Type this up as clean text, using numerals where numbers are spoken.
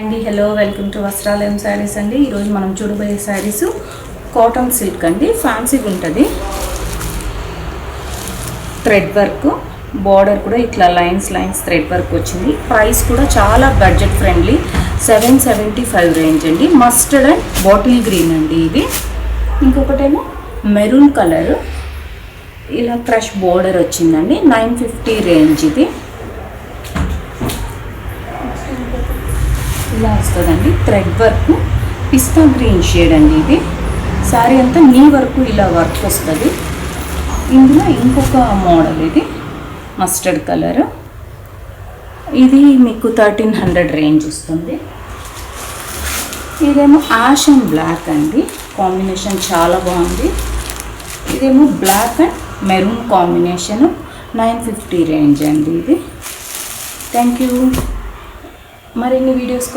అండి hello welcome to వస్త్రాలయం saris అండి. ఈరోజు మనం చూడబోయే శారీస్ కాటన్ సిల్క్ అండి. ఫ్యాన్సీగా ఉంటుంది. థ్రెడ్ వర్క్ బార్డర్ కూడా ఇట్లా లైన్స్ థ్రెడ్ వర్క్ వచ్చింది. ప్రైస్ కూడా చాలా బడ్జెట్ ఫ్రెండ్లీ, 775 రేంజ్ అండి. మస్టర్డ్ అండ్ బాటిల్ గ్రీన్ అండి ఇది. ఇంకొకటేమో మెరూన్ కలర్, ఇలా క్రష్ బార్డర్ వచ్చిందండి. 950 రేంజ్ ఇది. ఇలా వస్తుందండి. థ్రెడ్ వర్క్ పిస్తా గ్రీన్ షేడ్ అండి ఇది. శారీ అంతా నీ వరకు ఇలా వర్క్ వస్తుంది. ఇందులో ఇంకొక మోడల్ ఇది మస్టర్డ్ కలర్. ఇది మీకు 1300 రేంజ్ వస్తుంది. ఇదేమో యాష్ అండ్ బ్లాక్ అండి. కాంబినేషన్ చాలా బాగుంది. ఇదేమో black and maroon combination. 950 range అండి ఇది. Thank you. మరిన్ని వీడియోస్